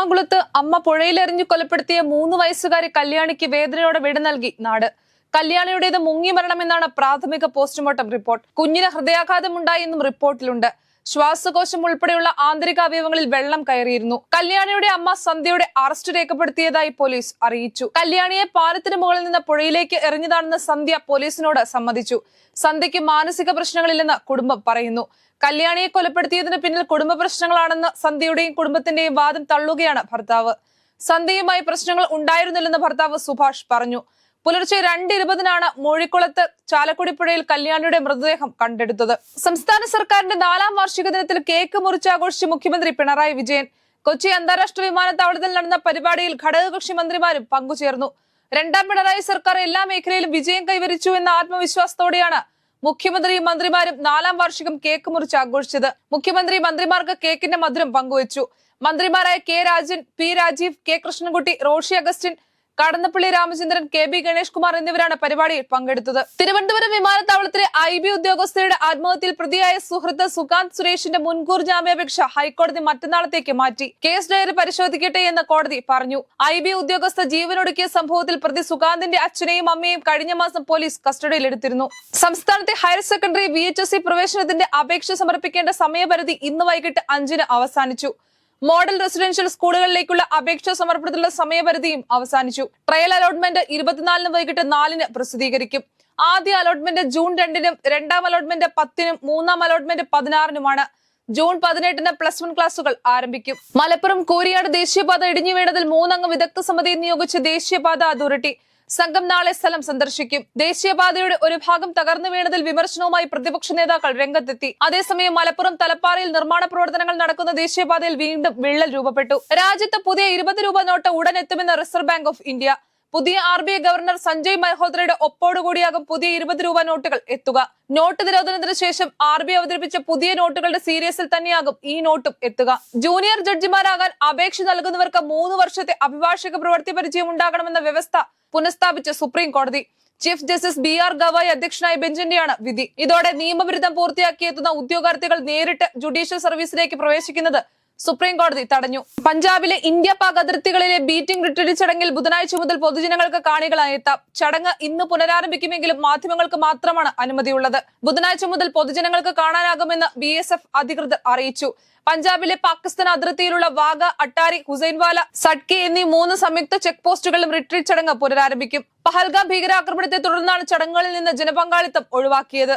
എറണാകുളത്ത് അമ്മ പുഴയിലെറിഞ്ഞു കൊലപ്പെടുത്തിയ 3 വയസ്സുകാരി കല്യാണിക്ക് വേദനയോടെ വിട നൽകി നാട്. കല്യാണിയുടേത് മുങ്ങി മരണമെന്നാണ് പ്രാഥമിക പോസ്റ്റ്മോർട്ടം റിപ്പോർട്ട്. കുഞ്ഞിന് ഹൃദയാഘാതമുണ്ടായെന്നും റിപ്പോർട്ടിലുണ്ട്. ശ്വാസകോശം ഉൾപ്പെടെയുള്ള ആന്തരിക അവയവങ്ങളിൽ വെള്ളം കയറിയിരുന്നു. കല്യാണിയുടെ അമ്മ സന്ധ്യയുടെ അറസ്റ്റ് രേഖപ്പെടുത്തിയതായി പോലീസ് അറിയിച്ചു. കല്യാണിയെ പാലത്തിന് മുകളിൽ നിന്ന് പുഴയിലേക്ക് എറിഞ്ഞതാണെന്ന് സന്ധ്യ പോലീസിനോട് സമ്മതിച്ചു. സന്ധ്യയ്ക്ക് മാനസിക പ്രശ്നങ്ങളില്ലെന്ന് കുടുംബം പറയുന്നു. കല്യാണിയെ കൊലപ്പെടുത്തിയതിന് പിന്നിൽ കുടുംബ പ്രശ്നങ്ങളാണെന്ന് സന്ധ്യയുടെയും കുടുംബത്തിന്റെയും വാദം തള്ളുകയാണ് ഭർത്താവ്. സന്ധ്യയുമായി പ്രശ്നങ്ങൾ ഉണ്ടായിരുന്നില്ലെന്ന് ഭർത്താവ് സുഭാഷ് പറഞ്ഞു. പുലർച്ചെ 2:20-നാണ് മൂഴിക്കുളത്ത് ചാലക്കുടിപ്പുഴയിൽ കല്യാണിയുടെ മൃതദേഹം കണ്ടെടുത്തത്. സംസ്ഥാന സർക്കാരിന്റെ 4ാം വാർഷിക ദിനത്തിൽ കേക്ക് മുറിച്ച് ആഘോഷിച്ച മുഖ്യമന്ത്രി പിണറായി വിജയൻ. കൊച്ചി അന്താരാഷ്ട്ര വിമാനത്താവളത്തിൽ നടന്ന പരിപാടിയിൽ ഘടകകക്ഷി മന്ത്രിമാരും പങ്കുചേർന്നു. 2ാം പിണറായി സർക്കാർ എല്ലാ മേഖലയിലും വിജയം കൈവരിച്ചു എന്ന ആത്മവിശ്വാസത്തോടെയാണ് മുഖ്യമന്ത്രിയും മന്ത്രിമാരും 4ാം വാർഷികം കേക്ക് മുറിച്ച് ആഘോഷിച്ചത്. മുഖ്യമന്ത്രി മന്ത്രിമാർക്ക് കേക്കിന്റെ മധുരം പങ്കുവച്ചു. മന്ത്രിമാരായ K Rajan, P Rajeev, K Krishnankutty, Roshy Augustine, Kadannappally Ramachandran, K B Ganesh Kumar എന്നിവരാണ് പരിപാടിയിൽ പങ്കെടുത്തത്. തിരുവനന്തപുരം വിമാനത്താവളത്തിലെ IB ഉദ്യോഗസ്ഥയുടെ ആത്മഹത്യയിൽ പ്രതിയായ സുഹൃത്ത് സുകാന്ത് സുരേഷിന്റെ മുൻകൂർ ജാമ്യാപേക്ഷ ഹൈക്കോടതി മറ്റന്നാളത്തേക്ക് മാറ്റി. കേസ് ഡയറി പരിശോധിക്കട്ടെ എന്ന് കോടതി പറഞ്ഞു. IB ഉദ്യോഗസ്ഥ ജീവനൊടുക്കിയ സംഭവത്തിൽ പ്രതി സുകാന്തിന്റെ അച്ഛനെയും അമ്മയെയും കഴിഞ്ഞ മാസം പോലീസ് കസ്റ്റഡിയിലെടുത്തിരുന്നു. സംസ്ഥാനത്തെ ഹയർ സെക്കൻഡറി VHSE പ്രവേശനത്തിന്റെ അപേക്ഷ സമർപ്പിക്കേണ്ട സമയപരിധി ഇന്ന് വൈകിട്ട് 5-ന് അവസാനിച്ചു. മോഡൽ റെസിഡൻഷ്യൽ സ്കൂളുകളിലേക്കുള്ള അപേക്ഷാ സമർപ്പണത്തിലുള്ള സമയപരിധിയും അവസാനിച്ചു. ട്രയൽ അലോട്ട്മെന്റ് 24-ന് വൈകിട്ട് 4-ന് പ്രസിദ്ധീകരിക്കും. ആദ്യ അലോട്ട്മെന്റ് ജൂൺ 2-നും 2ാം അലോട്ട്മെന്റ് 10-നും 3ാം അലോട്ട്മെന്റ് 16-നുമാണ്. ജൂൺ 18-ന് +1 ക്ലാസുകൾ ആരംഭിക്കും. മലപ്പുറം കൂരിയാട് ദേശീയപാത ഇടിഞ്ഞു വീണതിൽ 3 അംഗ വിദഗ്ധ സമിതിയെ നിയോഗിച്ച ദേശീയപാത അതോറിറ്റി സംഘം നാളെ സ്ഥലം സന്ദർശിക്കും. ദേശീയപാതയുടെ ഒരു ഭാഗം തകർന്നു വീണതിൽ വിമർശനവുമായി പ്രതിപക്ഷ നേതാക്കൾ രംഗത്തെത്തി. അതേസമയം മലപ്പുറം തലപ്പാറയിൽ നിർമ്മാണ പ്രവർത്തനങ്ങൾ നടക്കുന്ന ദേശീയപാതയിൽ വീണ്ടും വിള്ളൽ രൂപപ്പെട്ടു. രാജ്യത്ത് പുതിയ 20 രൂപ നോട്ട് ഉടൻ എത്തുമെന്ന് റിസർവ് ബാങ്ക് ഓഫ് ഇന്ത്യ. പുതിയ RBI ഗവർണർ സഞ്ജയ് മൽഹോത്രയുടെ ഒപ്പോടുകൂടിയാകും പുതിയ 20 രൂപ നോട്ടുകൾ എത്തുക. നോട്ട് നിരോധനത്തിന് ശേഷം RBI അവതരിപ്പിച്ച പുതിയ നോട്ടുകളുടെ സീരീസിൽ തന്നെയാകും ഈ നോട്ടും എത്തുക. ജൂനിയർ ജഡ്ജിമാരാകാൻ അപേക്ഷ നൽകുന്നവർക്ക് 3 വർഷത്തെ അഭിഭാഷക പ്രവൃത്തി പരിചയം ഉണ്ടാകണമെന്ന വ്യവസ്ഥ പുനഃസ്ഥാപിച്ച സുപ്രീം കോടതി. ചീഫ് ജസ്റ്റിസ് BR ഗവായി അധ്യക്ഷനായ ബെഞ്ചിന്റെയാണ് വിധി. ഇതോടെ നിയമബിരുദം പൂർത്തിയാക്കിയെത്തുന്ന ഉദ്യോഗാർത്ഥികൾ നേരിട്ട് ജുഡീഷ്യൽ സർവീസിലേക്ക് പ്രവേശിക്കുന്നത് സുപ്രീം കോടതി തടഞ്ഞു. പഞ്ചാബിലെ ഇന്ത്യ പാക് അതിർത്തികളിലെ ബീറ്റിംഗ് റിട്രീറ്റ് ചടങ്ങിൽ ബുധനാഴ്ച മുതൽ പൊതുജനങ്ങൾക്ക് കാണികളായി എത്താം. ചടങ്ങ് ഇന്ന് പുനരാരംഭിക്കുമെങ്കിലും മാധ്യമങ്ങൾക്ക് മാത്രമാണ് അനുമതിയുള്ളത്. ബുധനാഴ്ച മുതൽ പൊതുജനങ്ങൾക്ക് കാണാനാകുമെന്ന് BSF അധികൃതർ അറിയിച്ചു. പഞ്ചാബിലെ പാകിസ്ഥാൻ അതിർത്തിയിലുള്ള വാഗ, അട്ടാരി, ഹുസൈൻവാല, സഡ്കി എന്നീ 3 സംയുക്ത ചെക്ക് പോസ്റ്റുകളിലും റിട്രീറ്റ് ചടങ്ങ് പുനരാരംഭിക്കും. പഹൽഗാം ഭീകരാക്രമണത്തെ തുടർന്നാണ് ചടങ്ങുകളിൽ നിന്ന് ജനപങ്കാളിത്തം ഒഴിവാക്കിയത്.